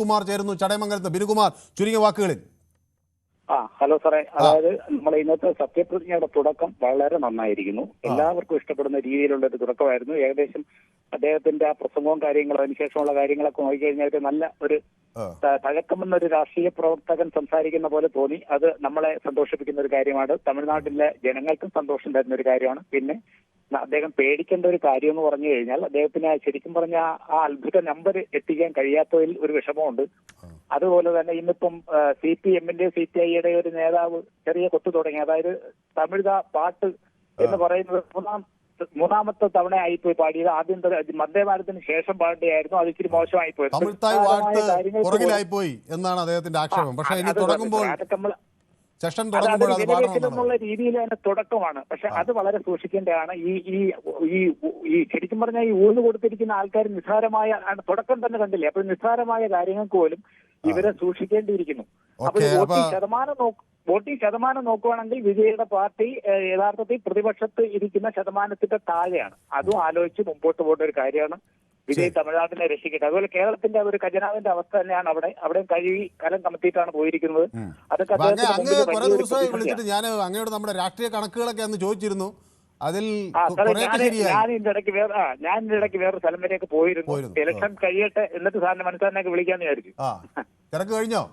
കുമാർ ചേരുന്നു ചടയമംഗലത്ത്. ബിനുകുമാർ, ചുരുങ്ങിയ വാക്കുകളിൽ. ഹലോ സാറേ, അതായത് നമ്മളെ ഇന്നത്തെ സത്യപ്രതിജ്ഞയുടെ തുടക്കം വളരെ നന്നായിരിക്കുന്നു. എല്ലാവർക്കും ഇഷ്ടപ്പെടുന്ന രീതിയിലുള്ള ഒരു തുടക്കമായിരുന്നു. ഏകദേശം അദ്ദേഹത്തിന്റെ ആ പ്രസംഗവും കാര്യങ്ങളും അതിനുശേഷമുള്ള കാര്യങ്ങളൊക്കെ നോക്കിക്കഴിഞ്ഞാൽ നല്ല ഒരു തഴക്കമെന്നൊരു രാഷ്ട്രീയ പ്രവർത്തകൻ സംസാരിക്കുന്ന പോലെ തോന്നി. അത് നമ്മളെ സന്തോഷിപ്പിക്കുന്ന ഒരു കാര്യമാണ്. തമിഴ്നാട്ടിലെ ജനങ്ങൾക്കും സന്തോഷം തരുന്ന ഒരു കാര്യമാണ്. പിന്നെ അദ്ദേഹം പേടിക്കേണ്ട ഒരു കാര്യം എന്ന് പറഞ്ഞു കഴിഞ്ഞാൽ അദ്ദേഹത്തിന് ശരിക്കും പറഞ്ഞ ആ അത്ഭുത നമ്പർ എത്തിക്കാൻ കഴിയാത്തതിൽ ഒരു വിഷമമുണ്ട്. അതുപോലെ തന്നെ ഇന്നിപ്പം CPM-ന്റെ CPI-യുടെ ഒരു നേതാവ് ചെറിയ കൊത്തു തുടങ്ങി. അതായത് തമിഴ് പാട്ട് എന്ന് പറയുന്നത് മൂന്നാമത്തെ തവണ ആയിപ്പോയി പാടിയത്. ആദ്യം വന്ദേഭാരതത്തിന് ശേഷം പാടുകയായിരുന്നു. അത് ഇച്ചിരി മോശമായിപ്പോയി, പുറകിലായിപ്പോയി എന്നാണ് അദ്ദേഹത്തിന്റെ ആക്ഷേപം. പക്ഷേ ഇനി തുടങ്ങുമ്പോൾ എന്നുള്ള രീതിയിൽ തന്നെ തുടക്കമാണ്. പക്ഷെ അത് വളരെ സൂക്ഷിക്കേണ്ടതാണ്. ഈ ശരിക്കും പറഞ്ഞാൽ ഈ ഊന്ന് കൊടുത്തിരിക്കുന്ന ആൾക്കാർ നിസ്സാരമായ തുടക്കം തന്നെ കണ്ടില്ലേ. അപ്പോൾ നിസ്സാരമായ കാര്യങ്ങൾക്ക് പോലും ഇവരെ സൂക്ഷിക്കേണ്ടിയിരിക്കുന്നു. അപ്പോൾ വോട്ടിംഗ് ശതമാനം നോക്കുകയാണെങ്കിൽ വിജയുടെ പാർട്ടി യഥാർത്ഥത്തിൽ പ്രതിപക്ഷത്ത് ഇരിക്കുന്ന ശതമാനത്തിന്റെ താഴെയാണ്. അതും ആലോചിച്ച് മുമ്പോട്ട് പോകേണ്ട ഒരു കാര്യമാണ്. വിജയ് തമിഴ്നാട്ടിനെ രക്ഷിക്കട്ടെ. അതുപോലെ കേരളത്തിന്റെ ഒരു ഖജനാവിന്റെ അവസ്ഥ തന്നെയാണ്. അവിടെ കഴുകി കലം കമത്തിയിട്ടാണ് പോയിരിക്കുന്നത്. അതൊക്കെ വിളിച്ചിട്ട് ഞാൻ അങ്ങയോട് നമ്മുടെ രാഷ്ട്രീയ കണക്കുകളൊക്കെ അന്ന് ചോദിച്ചിരുന്നു. അതിൽ ഞാൻ ഇതിന്റെ ഇടയ്ക്ക് വേറെ സ്ഥലം വരെയൊക്കെ പോയിരുന്നു. ഇലക്ഷൻ കഴിയട്ടെ എന്നിട്ട് സാറിന് മനസ്സിലാക്കി വിളിക്കാന്ന് വിചാരിച്ചു. തിരക്ക് കഴിഞ്ഞോ?